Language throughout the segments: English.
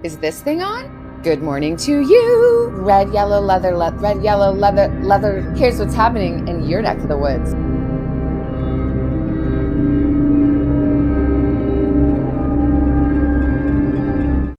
is this thing on? Good morning to you. Red, yellow, leather, red, yellow, leather. Here's what's happening in your neck of the woods.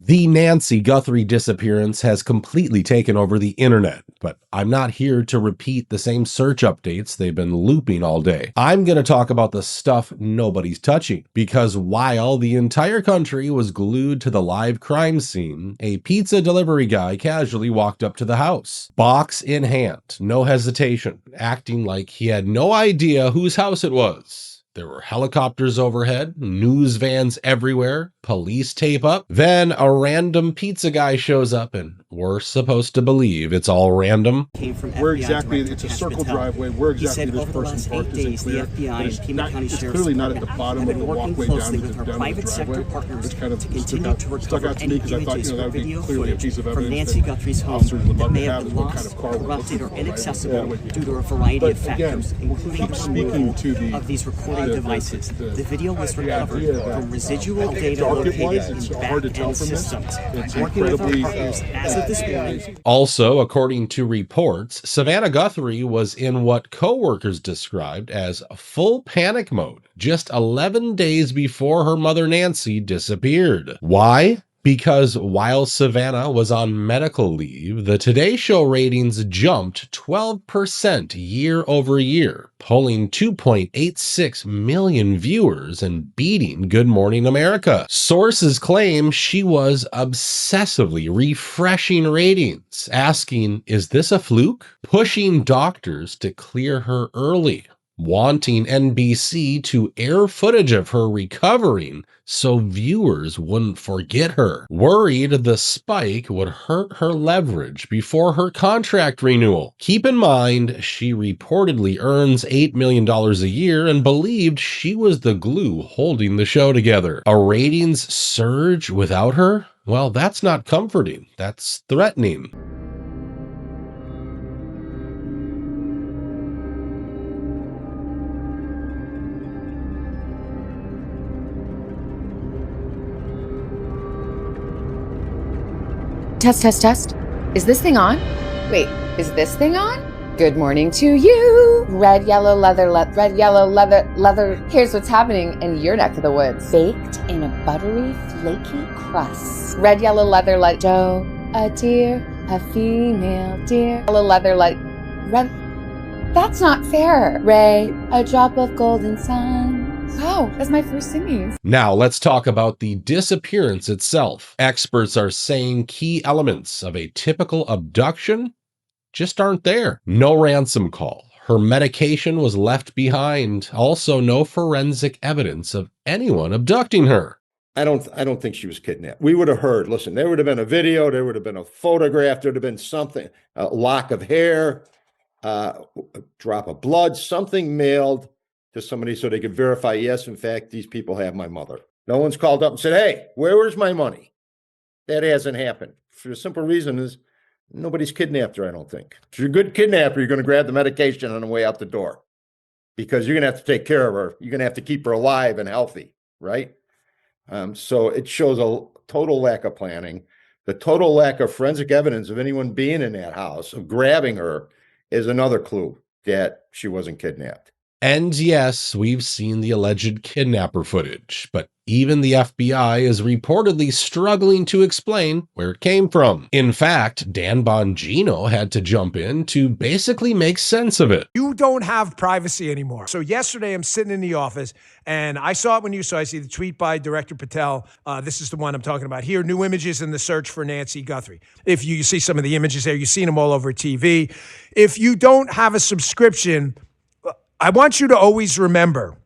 The Nancy Guthrie disappearance has completely taken over the internet, but I'm not here to repeat the same search updates they've been looping all day. I'm going to talk about the stuff nobody's touching, because while the entire country was glued to the live crime scene, a pizza delivery guy casually walked up to the house, box in hand, no hesitation, acting like he had no idea whose house it was. There were helicopters overhead, news vans everywhere, police tape up. Then a random pizza guy shows up, and we're supposed to believe it's all random. Where exactly, it's a circle driveway, where exactly this person parked isn't clear. It's clearly not at the bottom of the walkway down the driveway. It's kind of stuck out to me because I thought, that would be clearly a piece of evidence Nancy Guthrie's home that may have been lost, corrupted, or inaccessible due to a variety of factors, including the removal of these recording devices. The video was recovered from residual data located in back-end systems. Working with our partners as of this morning. Also, according to reports, Savannah Guthrie was in what co-workers described as full panic mode just 11 days before her mother Nancy disappeared. Why? Because while Savannah was on medical leave, the Today Show ratings jumped 12% year over year, pulling 2.86 million viewers and beating Good Morning America. Sources claim she was obsessively refreshing ratings, asking, "Is this a fluke?" Pushing doctors to clear her early, wanting NBC to air footage of her recovering so viewers wouldn't forget her, worried the spike would hurt her leverage before her contract renewal. Keep in mind, she reportedly earns $8 million a year and believed she was the glue holding the show together. A ratings surge without her? Well, that's not comforting. That's threatening. Test. Is this thing on? Wait, is this thing on? Good morning to you. Red, yellow, red, yellow, leather. Here's what's happening in your neck of the woods. Baked in a buttery, flaky crust. Red, yellow, leather, dough. A deer, a female deer. Yellow, leather, red. That's not fair. Ray, a drop of golden sun. Wow, that's my first singing. Now let's talk about the disappearance itself. Experts are saying key elements of a typical abduction just aren't there. No ransom call. Her medication was left behind. Also, no forensic evidence of anyone abducting her. I don't think she was kidnapped. We would have heard, listen, there would have been a video, there would have been a photograph, there would have been something, a lock of hair, a drop of blood, something mailed to somebody so they could verify, yes, in fact, these people have my mother. No one's called up and said, hey, where's my money? That hasn't happened. For the simple reason is nobody's kidnapped her, I don't think. If you're a good kidnapper, you're going to grab the medication on the way out the door because you're going to have to take care of her. You're going to have to keep her alive and healthy, right? So it shows a total lack of planning. The total lack of forensic evidence of anyone being in that house, of grabbing her, is another clue that she wasn't kidnapped. And yes, we've seen the alleged kidnapper footage, but even the FBI is reportedly struggling to explain where it came from. In fact, Dan Bongino had to jump in to basically make sense of it. You don't have privacy anymore. So yesterday I'm sitting in the office and I saw it when you saw. I see the tweet by Director Patel. This is the one I'm talking about here. New images in the search for Nancy Guthrie. If you see some of the images there, you've seen them all over TV. If you don't have a subscription, I want you to always remember,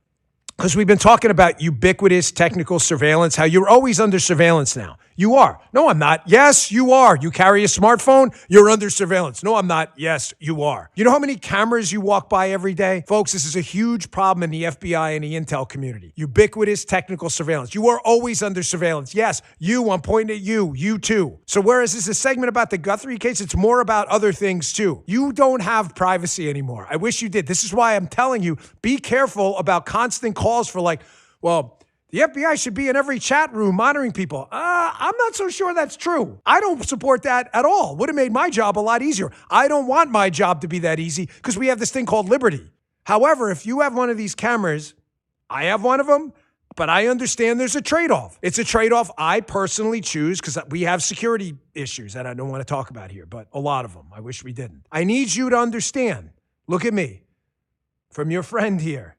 because we've been talking about ubiquitous technical surveillance, how you're always under surveillance now. You are. No, I'm not. Yes, you are. You carry a smartphone, you're under surveillance. No, I'm not. Yes, you are. You know how many cameras you walk by every day? Folks, this is a huge problem in the FBI and the intel community. Ubiquitous technical surveillance. You are always under surveillance. Yes, you, I'm pointing at you, you too. So whereas this is a segment about the Guthrie case, it's more about other things too. You don't have privacy anymore. I wish you did. This is why I'm telling you, be careful about constant calls for well, The FBI should be in every chat room monitoring people. I'm not so sure that's true. I don't support that at all. Would have made my job a lot easier. I don't want my job to be that easy because we have this thing called liberty. However, if you have one of these cameras, I have one of them, but I understand there's a trade-off. It's a trade-off I personally choose because we have security issues that I don't want to talk about here, but a lot of them. I wish we didn't. I need you to understand. Look at me. From your friend here.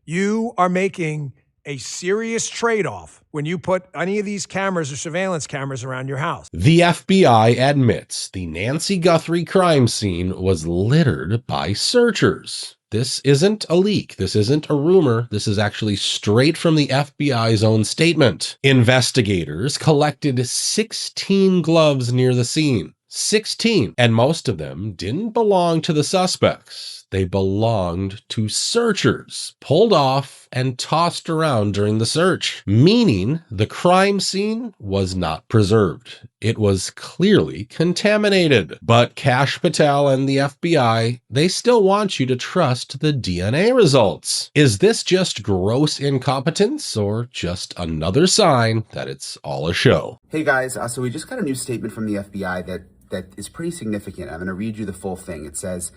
You are making a serious trade-off when you put any of these cameras or surveillance cameras around your house. The FBI admits the Nancy Guthrie crime scene was littered by searchers. This isn't a leak. This isn't a rumor. This is actually straight from the FBI's own statement. Investigators collected 16 gloves near the scene. 16, and most of them didn't belong to the suspects. They belonged to searchers, pulled off and tossed around during the search, meaning the crime scene was not preserved. It was clearly contaminated. But Kash Patel and the FBI, they still want you to trust the DNA results. Is this just gross incompetence or just another sign that it's all a show? Hey guys, so we just got a new statement from the FBI that is pretty significant. I'm going to read you the full thing. It says,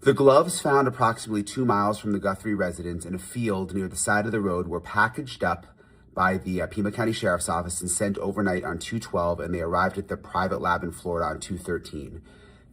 the gloves found approximately 2 miles from the Guthrie residence in a field near the side of the road were packaged up by the Pima County Sheriff's Office and sent overnight on 2/12, and they arrived at the private lab in Florida on 2/13.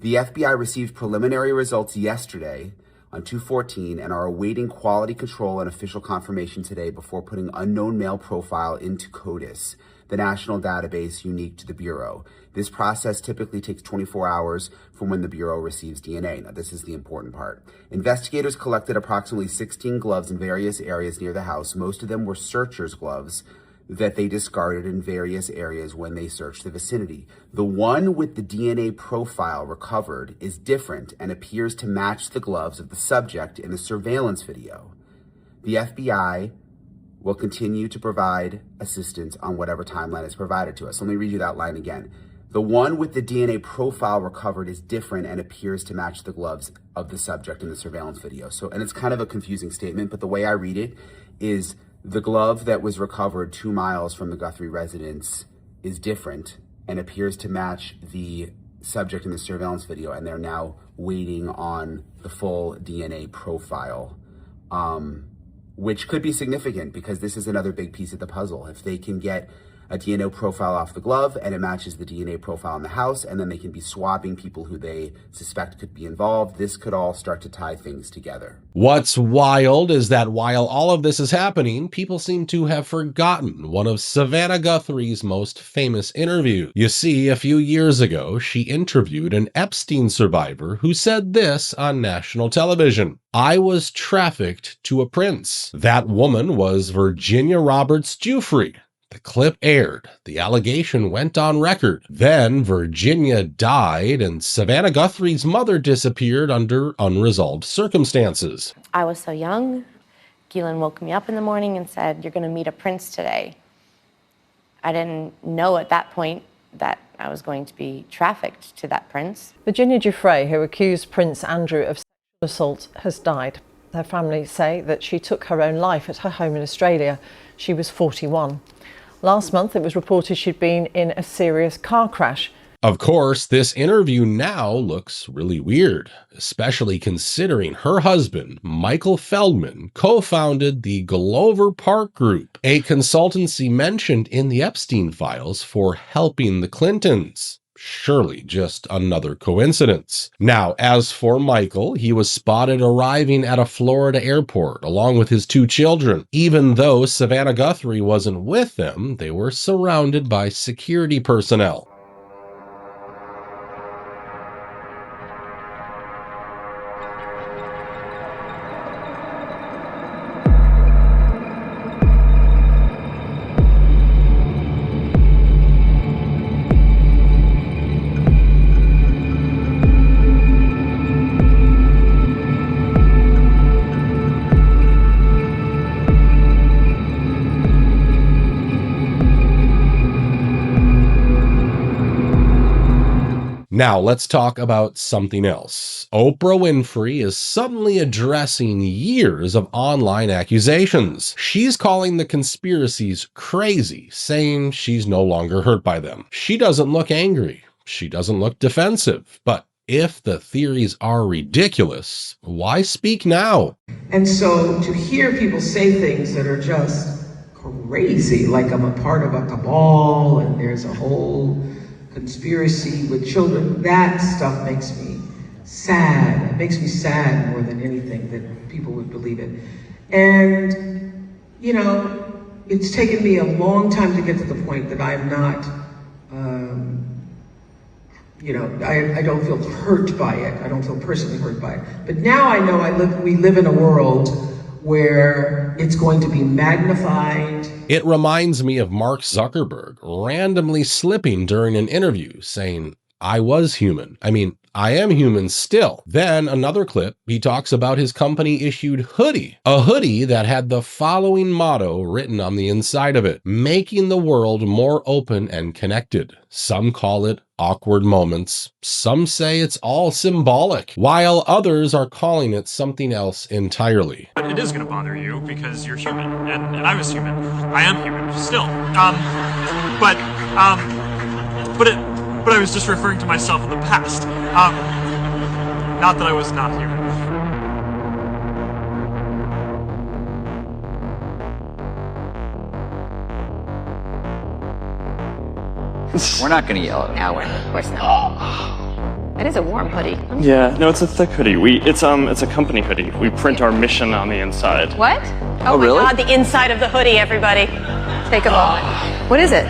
The FBI received preliminary results yesterday on 2/14 and are awaiting quality control and official confirmation today before putting unknown male profile into CODIS, the national database unique to the Bureau. This process typically takes 24 hours from when the Bureau receives DNA. Now, this is the important part. Investigators collected approximately 16 gloves in various areas near the house. Most of them were searchers' gloves that they discarded in various areas when they searched the vicinity. The one with the DNA profile recovered is different and appears to match the gloves of the subject in the surveillance video. The FBI will continue to provide assistance on whatever timeline is provided to us. Let me read you that line again. The one with the DNA profile recovered is different and appears to match the gloves of the subject in the surveillance video. So, and it's kind of a confusing statement, but the way I read it is the glove that was recovered 2 miles from the Guthrie residence is different and appears to match the subject in the surveillance video, and they're now waiting on the full DNA profile, which could be significant because this is another big piece of the puzzle. If they can get a DNA profile off the glove and it matches the DNA profile in the house, and then they can be swabbing people who they suspect could be involved, this could all start to tie things together. What's wild is that while all of this is happening, people seem to have forgotten one of Savannah Guthrie's most famous interviews. You see, a few years ago, she interviewed an Epstein survivor who said this on national television. I was trafficked to a prince. That woman was Virginia Roberts Guthrie. The clip aired. The allegation went on record. Then Virginia died and Savannah Guthrie's mother disappeared under unresolved circumstances. I was so young. Keelan woke me up in the morning and said, "You're going to meet a prince today." I didn't know at that point that I was going to be trafficked to that prince. Virginia Giuffre, who accused Prince Andrew of sexual assault, has died. Her family say that she took her own life at her home in Australia. She was 41. Last month, it was reported she'd been in a serious car crash. Of course, this interview now looks really weird, especially considering her husband, Michael Feldman, co-founded the Glover Park Group, a consultancy mentioned in the Epstein files for helping the Clintons. Surely just another coincidence. Now, as for Michael, he was spotted arriving at a Florida airport along with his 2 children. Even though Savannah Guthrie wasn't with them, they were surrounded by security personnel. Now let's talk about something else. Oprah Winfrey is suddenly addressing years of online accusations. She's calling the conspiracies crazy, saying she's no longer hurt by them. She doesn't look angry. She doesn't look defensive. But if the theories are ridiculous, why speak now? And so to hear people say things that are just crazy, like I'm a part of a cabal and there's a whole conspiracy with children, that stuff makes me sad. It makes me sad more than anything that people would believe it. And, you know, it's taken me a long time to get to the point that I'm not, you know, I don't feel hurt by it. I don't feel personally hurt by it. But now I know we live in a world where it's going to be magnified. It reminds me of Mark Zuckerberg randomly slipping during an interview saying, I was human. I mean, I am human still. Then another clip, he talks about his company issued hoodie, a hoodie that had the following motto written on the inside of it: making the world more open and connected. Some call it awkward moments. Some say it's all symbolic, while others are calling it something else entirely. But it is going to bother you because you're human, and I was human. I am human still. But I was just referring to myself in the past. Not that I was not human. We're not going to yell at No, of course not. That is a warm hoodie. Yeah, no, it's a thick hoodie. It's a company hoodie. We print our mission on the inside. What? Oh my really? God, the inside of the hoodie, everybody. Take a moment. What is it?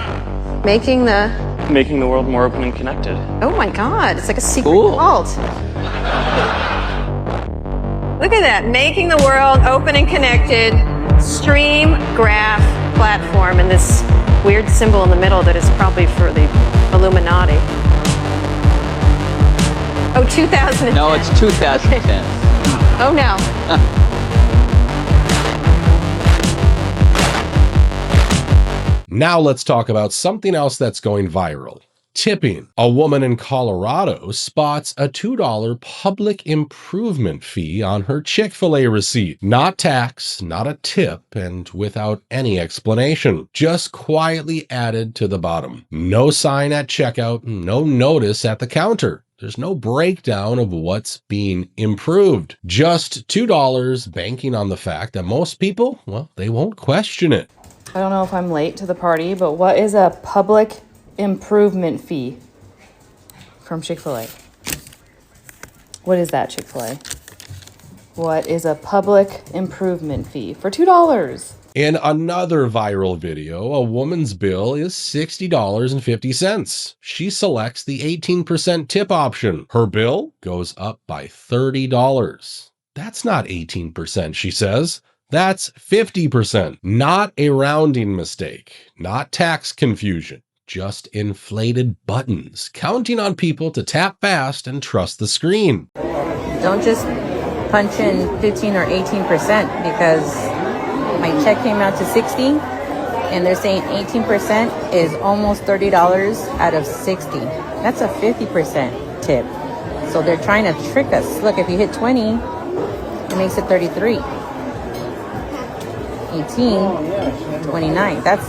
Making the world more open and connected. Oh my God, it's like a secret vault. Look at that, making the world open and connected, stream graph platform, and this weird symbol in the middle that is probably for the Illuminati. Oh, 2010. No, it's 2010. Okay. Oh no. Now let's talk about something else that's going viral. Tipping. A woman in Colorado spots a $2 public improvement fee on her Chick-fil-A receipt. Not tax, not a tip, and without any explanation. Just quietly added to the bottom. No sign at checkout, no notice at the counter. There's no breakdown of what's being improved. Just $2 banking on the fact that most people, well, they won't question it. I don't know if I'm late to the party, but what is a public improvement fee from Chick-fil-A? What is that, Chick-fil-A? What is a public improvement fee for $2? In another viral video, a woman's bill is $60.50. She selects the 18% tip option. Her bill goes up by $30. That's not 18%, she says. That's 50%. Not a rounding mistake, not tax confusion, just inflated buttons, counting on people to tap fast and trust the screen. Don't just punch in 15 or 18% because my check came out to 60 and they're saying 18% is almost $30 out of 60. That's a 50% tip. So they're trying to trick us. Look, if you hit 20, it makes it 33. 18, 29. That's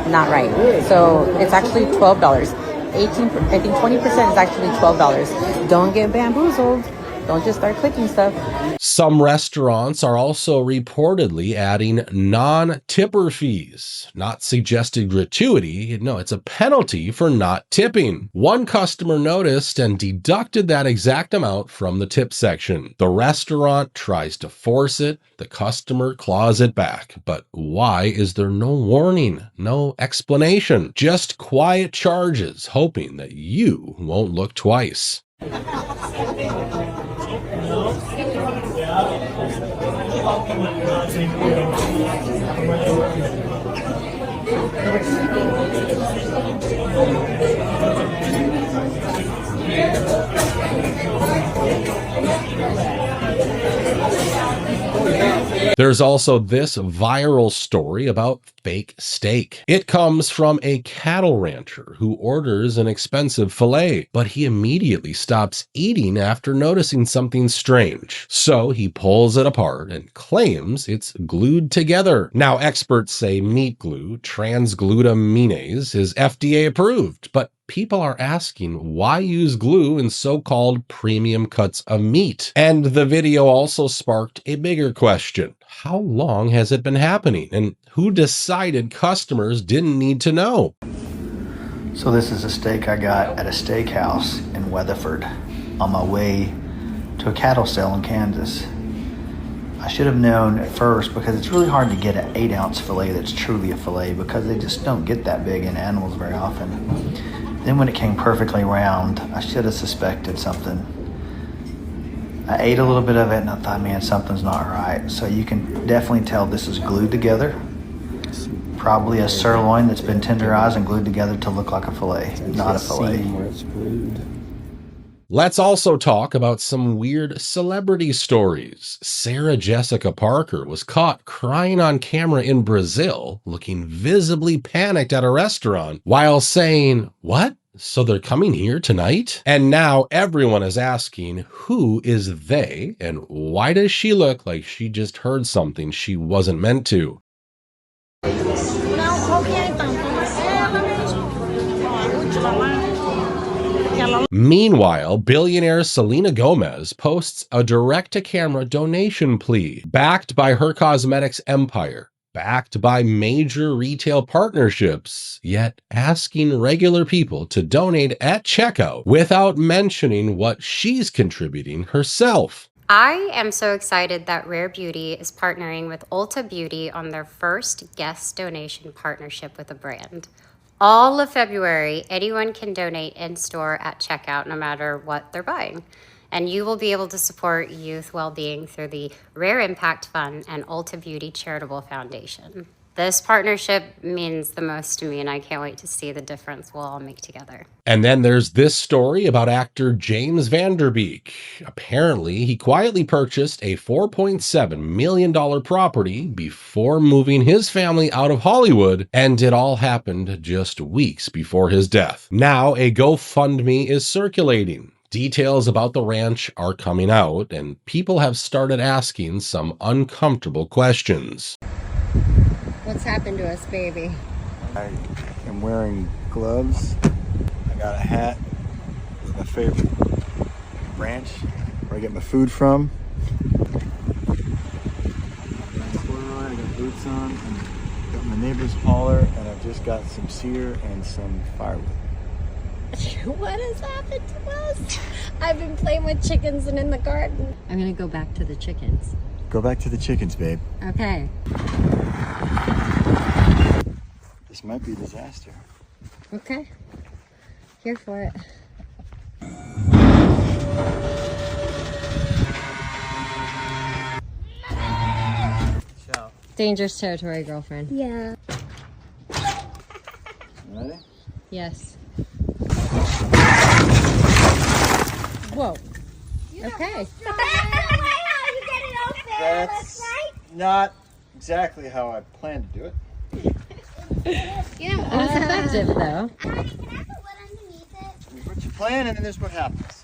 not right. So it's actually $12. 18, I think 20% is actually $12. Don't get bamboozled. Don't just start clicking stuff. Some restaurants are also reportedly adding non-tipper fees. Not suggested gratuity. No, it's a penalty for not tipping. One customer noticed and deducted that exact amount from the tip section. The restaurant tries to force it. The customer claws it back. But why is there no warning? No explanation? Just quiet charges, hoping that you won't look twice. There's There's also this viral story about fake steak. It comes from a cattle rancher who orders an expensive filet, but he immediately stops eating after noticing something strange. So he pulls it apart and claims it's glued together. Now, experts say meat glue, transglutaminase, is FDA approved, but people are asking why use glue in so-called premium cuts of meat. And the video also sparked a bigger question. How long has it been happening? And who decided customers didn't need to know? So this is a steak I got at a steakhouse in Weatherford on my way to a cattle sale in Kansas. I should have known at first because it's really hard to get an 8-ounce filet that's truly a filet because they just don't get that big in animals very often. Then when it came perfectly round, I should have suspected something. I ate a little bit of it and I thought, man, something's not right. So you can definitely tell this is glued together. Probably a sirloin that's been tenderized and glued together to look like a filet, not a filet. Let's also talk about some weird celebrity stories. Sarah Jessica Parker was caught crying on camera in Brazil, looking visibly panicked at a restaurant while saying, "What? So they're coming here tonight?" And now everyone is asking, who is they and why does she look like she just heard something she wasn't meant to? Meanwhile, billionaire Selena Gomez posts a direct-to-camera donation plea backed by her cosmetics empire, backed by major retail partnerships, yet asking regular people to donate at checkout without mentioning what she's contributing herself. I am so excited that Rare Beauty is partnering with Ulta Beauty on their first guest donation partnership with a brand. All of February, anyone can donate in-store at checkout no matter what they're buying. And you will be able to support youth well-being through the Rare Impact Fund and Ulta Beauty Charitable Foundation. This partnership means the most to me, and I can't wait to see the difference we'll all make together. And then there's this story about actor James Van Der Beek. Apparently, he quietly purchased a $4.7 million property before moving his family out of Hollywood, and it all happened just weeks before his death. Now, a GoFundMe is circulating. Details about the ranch are coming out, and people have started asking some uncomfortable questions. What's happened to us, baby? I am wearing gloves. I got a hat with my favorite ranch where I get my food from. Corduroy, I got boots on, and got my neighbor's hauler, and I've just got some cedar and some firewood. What has happened to us? I've been playing with chickens and in the garden. I'm gonna go back to the chickens. Go back to the chickens, babe. Okay. This might be a disaster. Okay. Here for it. Dangerous territory, girlfriend. Yeah. Ready? Yes. Whoa. Okay. That's not exactly how I planned to do it. It was effective, though. Here's what you plan, and then there's what happens.